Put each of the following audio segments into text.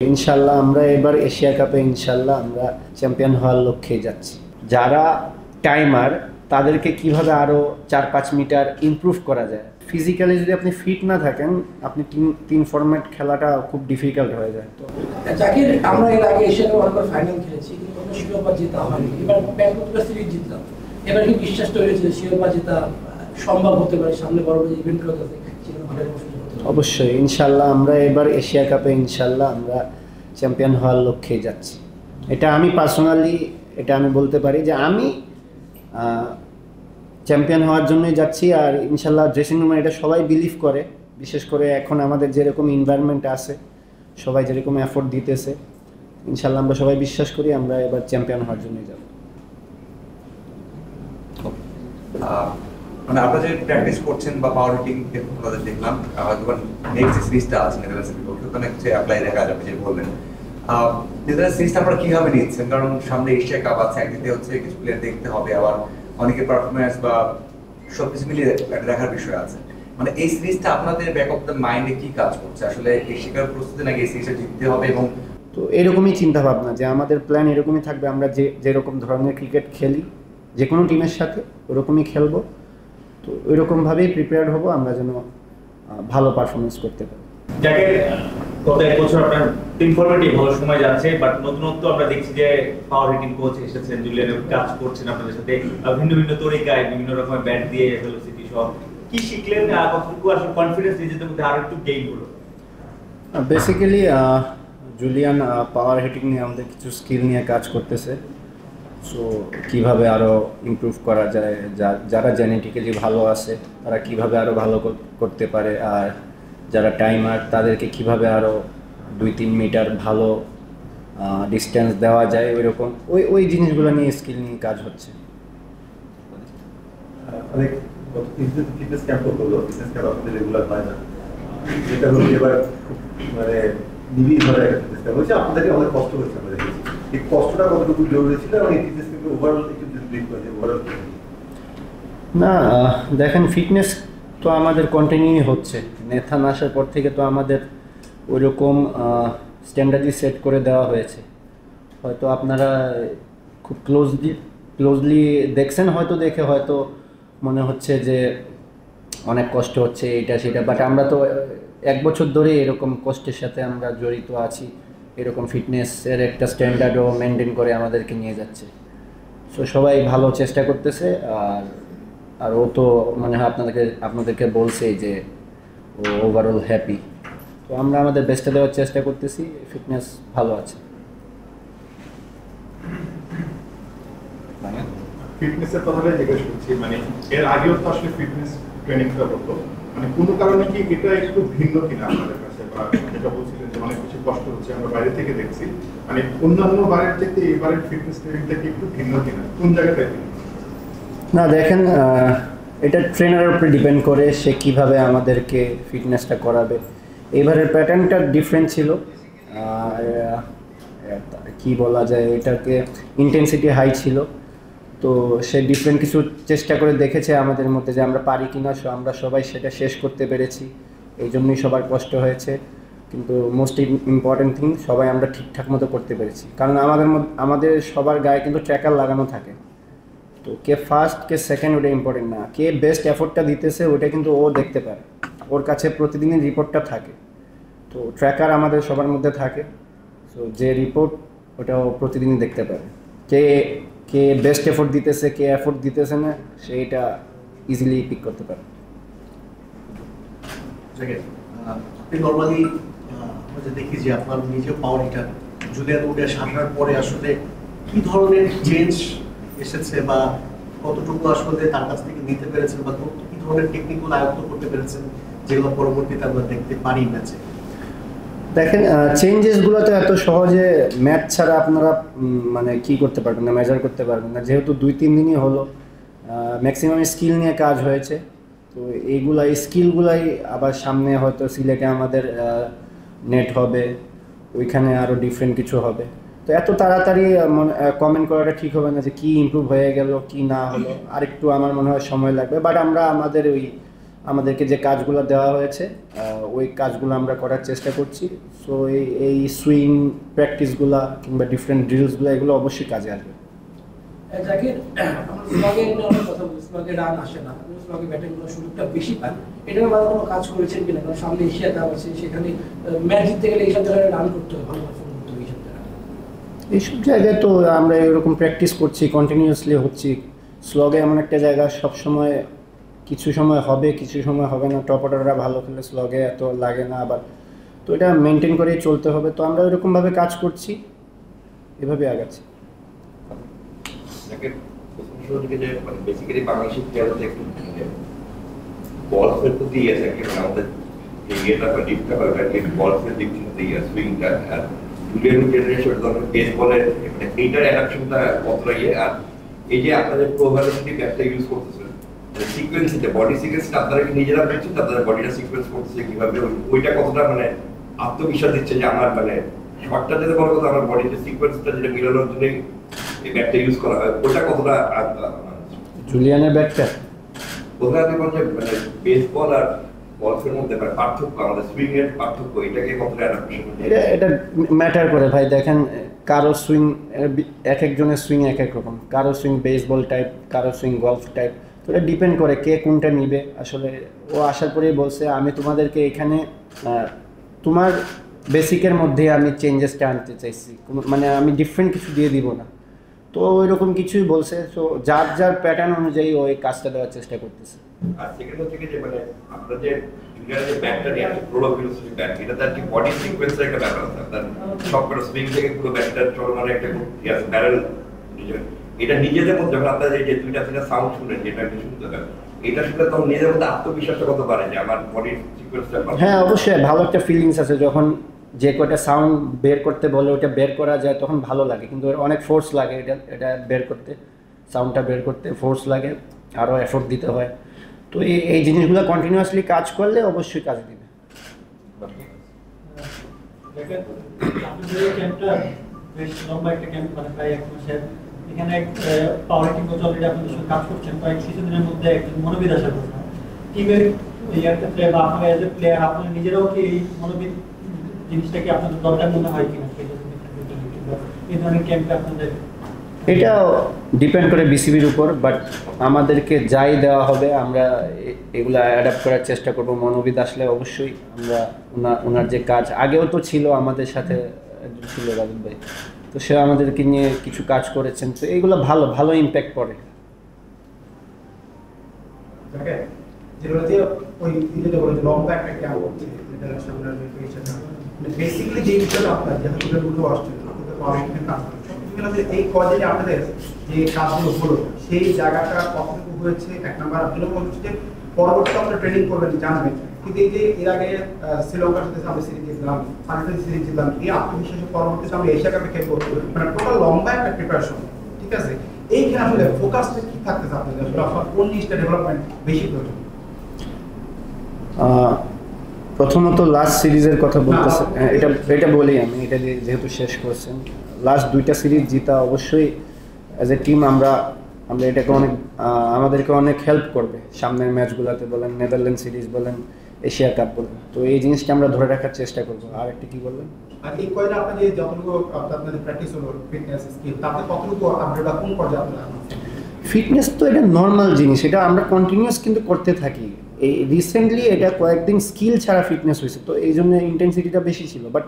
ইনশাল্লাহ আমরা এবার এশিয়া কাপে ইনশাল্লাহ আমরা চ্যাম্পিয়ন হওয়ার লক্ষ্যে যাচ্ছি। যারা টাইমার তাদেরকে কিভাবে আরও 4-5 মিটার ইমপ্রুভ করা যায়। ফিজিক্যালি যদি আপনি ফিট না থাকেন আপনি তিন ফরম্যাট খেলাটা খুব ডিফিকাল্ট হয়ে যায়। তো জাকির, আমরা এর আগে এশিয়া কাপ অনেকবার ফাইনাল খেলেছি কিন্তু কোনো শিরোপা জেতা হয়নি। এবার ব্যাঙ্গালোর সিরিজ জিতলাম, এবার কি বিশ্বাস তৈরি হয়েছে শিরোপা জেতা সম্ভব হতে পারে সামনে বড় বড় ইভেন্টগুলো আছে? অবশ্যই ইনশাল্লাহ আমরা এবার এশিয়া কাপে ইনশাল্লাহ আমরা চ্যাম্পিয়ন হওয়ার লক্ষ্যে যাচ্ছি। এটা আমি পার্সোনালি আমি বলতে পারি যে আমি চ্যাম্পিয়ন হওয়ার জন্যই যাচ্ছি। আর ইনশাল্লাহ ড্রেসিং রুমে এটা সবাই বিলিভ করে, বিশেষ করে এখন আমাদের যেরকম এনভায়রনমেন্ট আছে, সবাই যেরকম এফোর্ট দিতেছে, ইনশাল্লাহ আমরা সবাই বিশ্বাস করি আমরা এবার চ্যাম্পিয়ন হওয়ার জন্যই যাব। মানে আপনারা যে প্র্যাকটিস করছেন বা পাওয়ার হিটিং আপনাদের দেখলাম, হয়তো নেক্সট সিরিজটা আছে নেদারল্যান্ডসের বিপক্ষে, ওখানে কিছু অ্যাপ্লাই দেখা যাবে যে বললেন। নেদারল্যান্ডস সিরিজটা আপনারা কিভাবে নিচ্ছেন? কারণ সামনে এশিয়া কাপ আছে, একদিকে হচ্ছে কিছু প্লেয়ার দেখতে হবে, আবার অনেকের পারফরমেন্স বা সবকিছু মিলিয়ে দেখার বিষয় আছে। মানে এই সিরিজটা আপনাদের ব্যাক অফ দ্য মাইন্ডে কি কাজ করছে? আসলে এশিয়া কাপের প্রস্তুতি নাকি এই সিরিজটা জিততে হবে? এবং তো এরকমই চিন্তা ভাবনা যে আমাদের প্ল্যান এরকমই থাকবে, আমরা যেরকম ধরনের ক্রিকেট খেলি যে কোনো টিমের সাথে ওরকমই খেলবো। তো ওইরকমভাবেই প্রিপেয়ার হবো আমরা যেন ভালো পারফরমেন্স করতে পারি। যাকে গত এক বছর আপনার টিম ফরম্যাটে ভালো সময় যাচ্ছে, বাট নতুনত্ব আমরা দেখছি যে পাওয়ার হিটিং কোচ এসেছেন, জুলিয়ানের কাজ করছেন আপনাদের সাথে ভিন্ন ভিন্ন তরিকায়, বিভিন্ন রকমের ব্যাট দিয়ে ভেলোসিটি সব কি শিখলেন? কতটুকু আসলে কনফিডেন্স নিজেদের মধ্যে আরো একটু গেইন হলো? বেসিক্যালি জুলিয়ান পাওয়ার হিটিং নিয়ে আমাদের কিছু স্কিল নিয়ে কাজ করতেছে। সো কীভাবে আরও ইমপ্রুভ করা যায়, যারা জেনেটিক্যালি ভালো আছে তারা কিভাবে আরও ভালো করতে পারে, আর যারা টাইমার তাদেরকে কিভাবে আরও 2-3 মিটার ভালো ডিস্টেন্স দেওয়া যায়, ওইরকম ওই জিনিসগুলো নিয়ে স্কিল নিয়ে কাজ হচ্ছে। ফিটনেস ক্যাম্প করলো, ফিটনেস ক্যাম্প আপনাদের রেগুলার হয় না, যেটা হলো এবার মানে নিবিড়ভাবে একটা ফিটনেস ক্যাম্প হয়েছে, আপনাদেরকে অনেক কষ্ট হয়েছে। আমরা দেখেছি এই কষ্টটা কতটুকু জরুরি ছিল এবং এই ফিটনেস ক্যাম্পে ওভারঅল একটু ব্রিফ করে ওভারঅল। না দেখেন, ফিটনেস তো আমাদের কন্টিনিউ হচ্ছে। নেথান আসার পর থেকে তো আমাদের ওইরকম স্ট্যান্ডার্ডই সেট করে দেওয়া হয়েছে। হয়তো আপনারা খুব ক্লোজলি দেখছেন, হয়তো দেখে হয়তো মনে হচ্ছে যে অনেক কষ্ট হচ্ছে এটা সেটা, বাট আমরা তো 1 বছর ধরে এরকম কষ্টের সাথে আমরা জড়িত আছি। এরকম ফিটনেসের একটা স্ট্যান্ডার্ডও মেনটেন করে আমাদেরকে নিয়ে যাচ্ছে। সো সবাই ভালো চেষ্টা করতেছে। আর ও তো মনে হয় আপনাদেরকে বলছেই যে ও ওভারঅল হ্যাপি। তো আমরা আমাদের বেস্টটা দেওয়ার চেষ্টা করতেছি, ফিটনেস ভালো আছে। ফিটনেসের কথাটাই জিজ্ঞেস করছি, মানে এর আগেও তো আসলে ফিটনেস ট্রেনিংটা হতো, মানে কোনো কারণে কি এটা একটু ভিন্ন কিনা আপনাদের কাছে? বা যেটা বলছিলেন যে অনেক বেশি কষ্ট হচ্ছে, আমরা বাইরে থেকে দেখছি, মানে অন্যান্য বারের থেকে এবারের ফিটনেস ট্রেনিংটা কি একটু ভিন্ন কিনা, কোন জায়গাটায়? না দেখেন, এটা ট্রেনারের উপরে ডিপেন্ড করে সে কিভাবে আমাদেরকে ফিটনেসটা করাবে। এবারের প্যাটার্নটা ডিফারেন্ট ছিল, কি বলা যায়, এটাকে ইন্টেন্সিটি হাই ছিল। তো সে ডিফারেন্ট কিছু চেষ্টা করে দেখেছে আমাদের মধ্যে যে আমরা পারি কিনা, আমরা সবাই সেটা শেষ করতে পেরেছি, এই জন্যই সবার কষ্ট হয়েছে। কিন্তু মোস্ট ইম্পর্টেন্ট থিং, সবাই আমরা ঠিকঠাক মতো করতে পেরেছি, কারণ আমাদের সবার গায়ে কিন্তু ট্র্যাকার লাগানো থাকে। তো কে ফার্স্ট কে সেকেন্ড ওটা ইম্পর্টেন্ট না, কে বেস্ট এফোর্টটা দিতেছে ওটা কিন্তু ও দেখতে পারে, ওর কাছে প্রতিদিনের রিপোর্টটা থাকে। তো ট্র্যাকার আমাদের সবার মধ্যে থাকে, সো যে রিপোর্ট ওটা ও প্রতিদিনই দেখতে পারে, কে বেস্ট এফোর্ট দিতেছে কে এফোর্ট দিতেছে না সেইটা ইজিলি পিক করতে পারে। আপনি নর্মালি আমরা দেখি যে আপনার নিজের পাওয়ার হিটার জুলিয়ান উডে আসার পরে আসলে কি ধরনের চেঞ্জ এসেছে, বা কতটুকু আসলে তার কাছ থেকে নিতে পেরেছেন, বা কি ধরনের টেকনিকগুলো আয়ত্ত করতে পেরেছেন যেগুলো পরবর্তীতে আমরা দেখতে পারি ম্যাচে? দেখেন, চেঞ্জেসগুলো তো এত সহজে ম্যাচ ছাড়া আপনারা মানে কি করতে পারবেন না, মেজার করতে পারবেন না। যেহেতু 2-3 দিনই হলো, ম্যাক্সিমাম স্কিল নিয়ে কাজ হয়েছে। তো এই স্কিলগুলাই আবার সামনে হয়তো সিলেটে আমাদের নেট হবে, ওইখানে আরও ডিফারেন্ট কিছু হবে। তো এত তাড়াতাড়ি কমেন্ট করাটা ঠিক হবে না যে কী ইমপ্রুভ হয়ে গেল কি না হলো, আরেকটু আমার মনে হয় সময় লাগবে। বাট আমরা আমাদের ওই আমাদেরকে যে কাজগুলো দেওয়া হয়েছে ওই কাজগুলো আমরা করার চেষ্টা করছি। সো এই সুইং প্র্যাকটিসগুলো কিংবা ডিফারেন্ট ড্রিলসগুলো এগুলো অবশ্যই কাজে আসবে। যাকে আমরা স্লগে অনেক কথা বলি, স্লগে রান আসে না, স্লগে ব্যাটিংগুলো সুযোগটা বেশি পান, এটার মানে কোনো কাজ করেছেন কিনা? কারণ সামনে এশিয়া কাপ আছে, সেখানে ম্যাচ জিততে গেলে এইসব জায়গায় রান করতে হবে, ভালো পারফর্ম করতে হবে এইসব জায়গায়। এইসব জায়গায় তো আমরা এরকম প্র্যাকটিস করছি, কন্টিনিউয়াসলি হচ্ছি। স্লগে এমন একটা জায়গা, সবসময় কিছু সময় হবে, কিছু সময় হবে না। টপ অর্ডাররা ভালো খেলে স্লগে এত লাগে না আবার, তো এটা মেনটেন করেই চলতে হবে। তো আমরা এরকমভাবে কাজ করছি, এভাবে আগাচ্ছি। বেসিক্যালি বাংলাদেশের প্লেয়ারদের একটু বলফের প্রতি আমাদের ইয়েটা বা ডিপটা বা বলফের দিক থেকে সুইংটা আর জুলিয়ান জেনারেশন ধরনের বেস বলের এইটার অ্যাডাপশনটা কতটা ইয়ে, আর এই যে আপনাদের প্রোভালিটি ব্যাটটা ইউজ করতেছেন সিকোয়েন্সিতে বডি সিকোয়েন্সটা আপনারা কি নিজেরা পেয়েছেন, আপনাদের বডিটা সিকোয়েন্স করতেছে কিভাবে, ওইটা কতটা মানে আত্মবিশ্বাস দিচ্ছে যে আমার মানে শটটা যেতে বড় কথা, আমার বডিতে সিকোয়েন্সটা যেটা মিলানোর জন্য এই ব্যাটটা ইউজ করা হয়, ওটা কতটা জুলিয়ানের ব্যাটটা কোথায় আপনি বলছেন মানে বেসবল আর বলফের মধ্যে মানে পার্থক্য, আমাদের সুইং এর পার্থক্য, এটাকে কতটা অ্যাডাপশন এটা ম্যাটার করে ভাই। দেখেন কারো সুইং, এক একজনের সুইং এক এক রকম, কারো সুইং বেসবল টাইপ, কারো সুইং গলফ টাইপ, তো এটা ডিপেন্ড করে কে কোনটা নিবে। আসলে ও আসার পরেই বলছে আমি তোমাদেরকে এখানে তোমার বেসিকের মধ্যে আমি চেঞ্জেসটা আনতে চাইছি, মানে আমি ডিফারেন্ট কিছু দিয়ে দিব না। তো ওই রকম কিছুই বলছে। তো যার যার প্যাটার্ন অনুযায়ী ওই কাজটা দেওয়ার চেষ্টা করতেছে। আর সেকেন্ড হচ্ছে কি যে মানে আপনারা যে ইন্ডিয়ার যে ব্যাটটা নিয়ে এত প্রো ভেলোসিটি ব্যাট, এটা তার কি বডি সিকোয়েন্সের একটা ব্যাপার আছে, আপনার সবকটা সুইং থেকে পুরো ব্যাটটা চলমানের একটা প্যারাল, এটা নিজেদের মধ্যে যখন আপনারা যে দুইটা তিনটা সাউন্ড শুনেন, যেটা আপনি শুনতে পারেন, এটা শুনলে তখন নিজের মধ্যে আত্মবিশ্বাসটা কত বাড়ে যে আমার বডির সিকোয়েন্সটা। হ্যাঁ অবশ্যই ভালো একটা ফিলিংস আছে যখন যে কয়টা সাউন্ড বের করতে বলে ওটা বের করা যায়, তখন ভালো লাগে। কিন্তু অনেক ফোর্স লাগে এটা বের করতে, সাউন্ডটা বের করতে ফোর্স লাগে, আরও এফোর্ট দিতে হয়। তো এই জিনিসগুলো কন্টিনিউয়াসলি কাজ করলে অবশ্যই কাজ দিবে। বেশ লম্বা একটা ক্যাম্প, মানে প্রায় 1 মাসের। এখানে পাওয়ার টিম কোচ অলরেডি আপনাদের সঙ্গে কাজ করছেন, কয়েক কিছুদিনের মধ্যে একজন মনোবিদ আসার কথা। টিমের ইয়ার ক্ষেত্রে বা আপনারা এজ এ প্লেয়ার আপনারা নিজেরাও কি এই মনোবিদ জিনিসটা কি আপনাদের দরকার মনে হয় কিনা, এই ধরনের ক্যাম্পে আপনাদের? এটা ডিপেন্ড করে বিসিবির উপর, বাট আমাদেরকে যাই দেওয়া হবে আমরা এগুলো অ্যাডাপ্ট করার চেষ্টা করব। মনোবিদ আসলে অবশ্যই আমরা ওনার যে কাজ আগেও তো ছিল, আমাদের সাথে ছিল রাজীব ভাই, তো সে আমাদেরকে নিয়ে কিছু কাজ করেছেন। তো এইগুলো ভালো ভালো ইম্প্যাক্ট পড়ে। বেসিক্যালি যে বিষয়টা আপনার যেহেতু এই কদিনে আপনাদের যে কাজগুলো হলো সেই জায়গাটা কতটুকু হয়েছে, এক নম্বর। আপনারা বলছে যে পরবর্তীতে আপনারা ট্রেনিং করবেন জানবেন, কিন্তু এই যে এর আগে শ্রীলঙ্কার সাথে আমরা সিরিজ জিতলাম, পাকিস্তান সিরিজ জিতলাম, এই আত্মবিশ্বাসের পরবর্তীতে আমরা এশিয়া কাপে খেলবো, মানে টোটাল লম্বা একটা প্রিপারেশন, ঠিক আছে? এইখানে আসলে ফোকাসটা কি থাকতেছে আপনাদের, আসলে আপনার কোন জিনিসটা ডেভেলপমেন্ট বেশি প্রয়োজন? প্রথমত লাস্ট সিরিজের কথা বলতেছে, এটা বলি আমি, এটা যেহেতু শেষ করছেন, লাস্ট 2টা সিরিজ জিতা অবশ্যই অ্যাজ এ টিম আমরা এটাকে অনেক আমাদেরকে অনেক হেল্প করবে সামনের ম্যাচগুলোতে, বলেন নেদারল্যান্ড সিরিজ বলেন, এশিয়া কাপ বলেন। তো এই জিনিসটা আমরা ধরে রাখার চেষ্টা করবো। আর একটা কি বলবেন? আর এই কয়টা আপনাদের যতটুকু আপনাদের প্র্যাকটিস হলো, ফিটনেস স্কিল, তাতে কতটুকু আপডেট কোন পর্যায়ে আপনারা? ফিটনেস তো এটা নর্মাল জিনিস, এটা আমরা কন্টিনিউয়াস কিন্তু করতে থাকি। এই রিসেন্টলি এটা কয়েকদিন স্কিল ছাড়া ফিটনেস হয়েছে, তো এই জন্য ইন্টেন্সিটিটা বেশি ছিল। বাট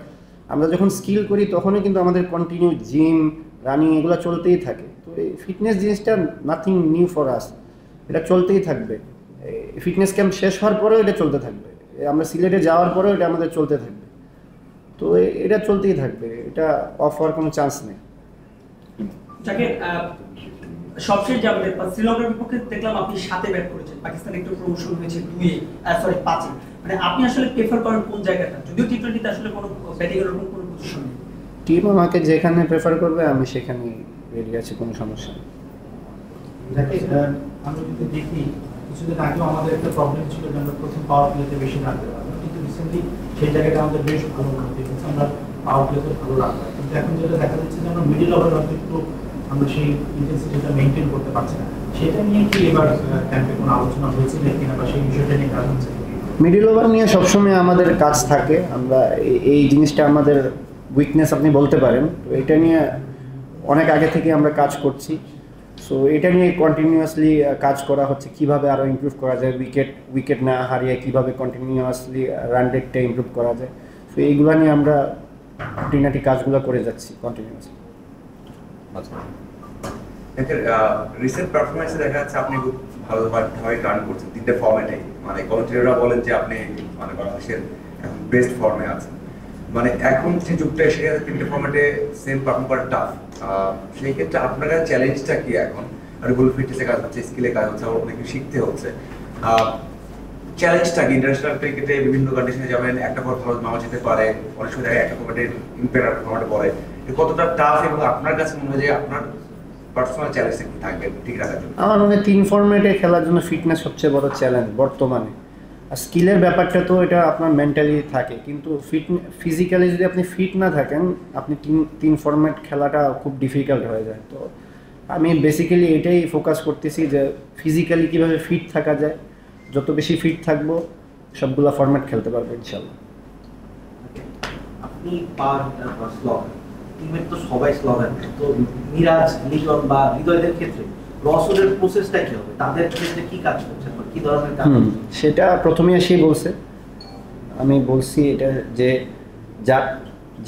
আমরা যখন স্কিল করি তখনই কিন্তু আমাদের কন্টিনিউ জিম, রানিং এগুলো চলতেই থাকে। তো এই ফিটনেস জিনিসটা নাথিং নিউ ফর আস, এটা চলতেই থাকবে। ফিটনেস ক্যাম্প শেষ হওয়ার পরেও এটা চলতে থাকবে, আমরা সিলেটে যাওয়ার পরেও এটা আমাদের চলতে থাকবে। তো এটা চলতেই থাকবে, এটা অফ হওয়ার কোনো চান্স নেই। যাকে সবশেষ যাবে শ্রীলঙ্কার বিপক্ষে দেখলাম আপনি 7-এ ব্যাট করেছেন, পাকিস্তান একটু প্রমোশন হয়েছে 5-এ, মানে আপনি আসলে প্রেফার করেন কোন জায়গাটা? যদিও টি20তে আসলে কোনো ব্যাটিং এর কোনো পজিশন নেই, টিম আমাকে যেখানে প্রেফার করবে আমি সেখানে রেডি আছি, কোনো সমস্যা নেই। আমরা যদি দেখি কিছুদিন আগেও আমাদের একটা প্রবলেম ছিল যে আমরা প্রথম পাওয়ার প্লেতে বেশি রাখতে পারতাম, কিন্তু রিসেন্টলি সেই জায়গাটা আমাদের বেশ ভালো উন্নতি হয়েছে, আমরা পাওয়ার প্লেতে ভালো রাখতাম। কিন্তু এখন যেটা দেখা যাচ্ছে যে আমরা মিডল ওভার একটু আমরা সেই ইন্টেন্সিটিটা মেনটেন করতে পারছি না। সেটা নিয়ে কি এবার ক্যাম্পে কোনো আলোচনা হয়েছে কিনা বা সেই বিষয়টা নিয়ে কাজ হচ্ছে? মিডল ওভার নিয়ে সবসময় আমাদের কাজ থাকে, আমরা এই জিনিসটা আমাদের উইকনেস আপনি বলতে পারেন। তো এটা নিয়ে অনেক আগে থেকে আমরা কাজ করছি। সো এটা নিয়ে কন্টিনিউয়াসলি কাজ করা হচ্ছে, কিভাবে আরও ইমপ্রুভ করা যায়, উইকেট না হারিয়ে কিভাবে কন্টিনিউয়াসলি রান রেটটা ইমপ্রুভ করা যায়। সো এইগুলো নিয়ে আমরা খুঁটিনাটি কাজগুলো করে যাচ্ছি কন্টিনিউয়াসলি। রিসেন্ট পারফরমেন্সে দেখা যাচ্ছে আপনি খুব ভালোভাবে রান করছেন 3টে ফর্মেটে, মানে কমেন্টেটররা বলেন যে আপনি মানে বাংলাদেশের এখন বেস্ট ফর্মে আছেন। মানে এখন যে যুগটা এসে গেছে 3টে ফর্মেটে সেম পারফর্ম করা টাফ। সেই ক্ষেত্রে আপনার কাছে চ্যালেঞ্জটা কি এখন? আর গোল ফিটনেসে কাজ হচ্ছে, স্কিলে কাজ হচ্ছে, আবার অনেকে শিখতে হচ্ছে। চ্যালেঞ্জটা কি? ইন্টারন্যাশনাল ক্রিকেটে বিভিন্ন কন্ডিশনে যাবেন, একটা পর ভালো নামা যেতে পারে, অনেক সময় দেখা একটা ফর্মেটে ইম্পেয়ার ফর্মেটে পড়ে, কতটা টাফ এবং আপনার কাছে মনে হয় যে আপনার পার্সোনাল চ্যালেঞ্জটা কি থাকবে ঠিক রাখার জন্য? আমার মনে হয় 3 ফর্মেটে খেলার জন্য ফিটনেস সবচেয়ে বড় চ্যালেঞ্জ বর্তমানে। আর স্কিলের ব্যাপারটা তো এটা আপনার মেন্টালি থাকে, কিন্তু ফিজিক্যালি যদি আপনি ফিট না থাকেন, আপনি 3 ফর্মেট খেলাটা খুব ডিফিকাল্ট হয়ে যায়। তো আমি বেসিক্যালি এটাই ফোকাস করতেছি যে ফিজিক্যালি কীভাবে ফিট থাকা যায়। যত বেশি ফিট থাকবো সবগুলো ফর্মেট খেলতে পারবো ইনশাল্লাহ। আপনি স্লগার টিমের তো সবাই স্লগার, তো মিরাজ, লিটন বা হৃদয়দের ক্ষেত্রে রসদের প্রসেসটা কি হবে? তাদের ক্ষেত্রে কি কাজ করছেন বা কি ধরনের কাজ? সেটা প্রথমে এসেই বলছে, আমি বলছি এটা যে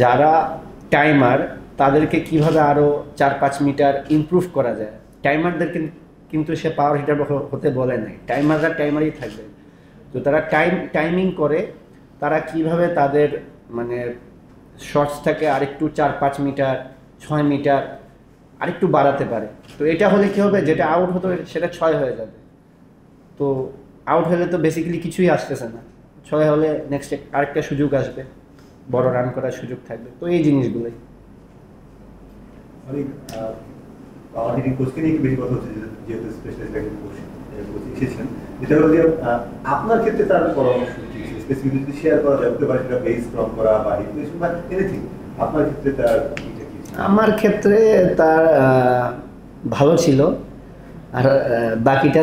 যারা টাইমার তাদেরকে কিভাবে আরও 4-5 মিটার ইমপ্রুভ করা যায়। টাইমারদেরকে কিন্তু সে পাওয়ার হিটার হতে বলে নাই, টাইমাররা টাইমারই থাকবে। তো তারা টাইমিং করে তারা কিভাবে তাদের মানে শর্টসটাকে আরেকটু 4-5 মিটার 6 মিটার আরেকটু বাড়াতে পারে। তো এটা হলে কী হবে, যেটা আউট হতো সেটা 6 হয়ে যাবে। তো আউট হলে তো বেসিক্যালি কিছুই আসতেছে না, 6 হলে নেক্সট আরেকটা সুযোগ আসবে, বড় রান করার সুযোগ থাকবে। তো এই জিনিসগুলোই আমি পাওয়ার হিটিং কোচকে নিয়ে একটু বেশি কথা হচ্ছে, যেহেতু স্পেশালিস্ট একজন কোচ এসেছেন, যেটা হলো যে আপনার ক্ষেত্রে তার পরামর্শ স্পেসিফিক যদি শেয়ার করা যায়, হতে পারে সেটা বেস ফ্রম করা বা ইকুয়েশন বা এনিথিং, আপনার ক্ষেত্রে তার আমার ক্ষেত্রে তার ভালো ছিল। আর বাকিটা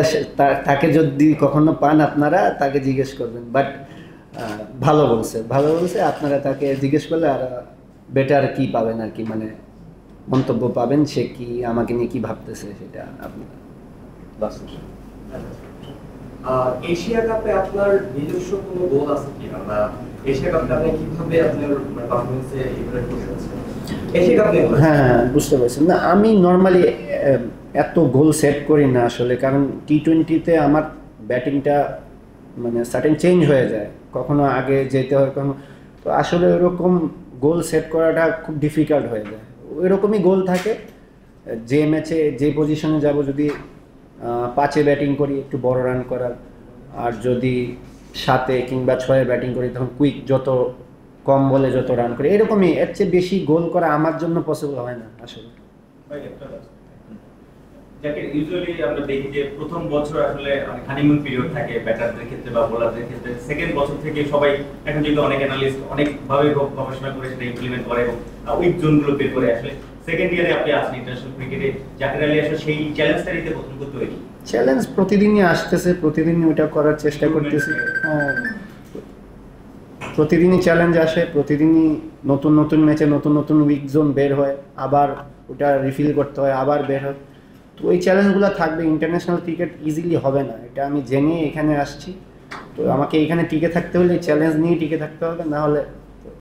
তাকে যদি কখনো পান আপনারা তাকে জিজ্ঞেস করবেন, বাট ভালো বলছে আপনারা তাকে জিজ্ঞেস করলে আর বেটার কি পাবেন আর কি, মানে মন্তব্য পাবেন সে কি আমাকে নিয়ে কি ভাবতেছে সেটা আপনারা। এশিয়া কাপে আপনার নিজস্ব কোনো গোল আছে কি? আমরা এশিয়া কাপে আপনি কিভাবে আপনার পারফরম্যান্সে ইমপ্রেস করতেছেন? এশিয়া কাপে হ্যাঁ বুঝতে পারছেন না, আমি নর্মালি এত গোল সেট করি না আসলে, কারণ T20-তে আমার ব্যাটিংটা মানে সার্টেন চেঞ্জ হয়ে যায়, কখনো আগে যেতে হয় কখনো। তো আসলে ওরকম গোল সেট করাটা খুব ডিফিকাল্ট হয়ে যায়। ওইরকমই গোল থাকে, যে ম্যাচে যে পজিশনে যাব, যদি 5-এ ব্যাটিং করি একটু বড় রান করার, আর যদি 7-এ কিংবা 6-এ ব্যাটিং করি তখন কুইক যত কম বলে যত রান করি, এরকমই। এর চেয়ে বেশি গোল করা আমার জন্য পসিবল হয় না আসলে। যাকে ইউজুয়ালি আমরা দেখি যে প্রথম বছর আসলে অনেক হানিমুন পিরিয়ড থাকে ব্যাটারদের ক্ষেত্রে বা বোলারদের ক্ষেত্রে। সেকেন্ড বছর থেকে সবাই এখন যেহেতু অনেক অ্যানালিস্ট অনেকভাবে গবেষণা করে সেটা ইমপ্লিমেন্ট করে এবং উইক জোনগুলো বের করে আসলে সেকেন্ড ইয়ারে আপনি আসেন ইন্টারন্যাশনাল ক্রিকেটে, জাকির আলী আসলে সেই চ্যালেঞ্জটা নিতে প্রথম করতে হয়েছে। চ্যালেঞ্জ প্রতিদিনই আসতেছে, প্রতিদিনই ওটা করার চেষ্টা করতেছি। প্রতিদিনই চ্যালেঞ্জ আসে, প্রতিদিনই নতুন নতুন ম্যাচে নতুন নতুন উইক জোন বের হয়, আবার ওটা রিফিল করতে হয়, আবার বের হয়। তো ওই চ্যালেঞ্জগুলো থাকবে। ইন্টারন্যাশনাল ক্রিকেট ইজিলি হবে না, এটা আমি জেনে এখানে আসছি। তো আমাকে এখানে টিকে থাকতে হলে চ্যালেঞ্জ নিয়ে টিকে থাকতে হবে, না হলে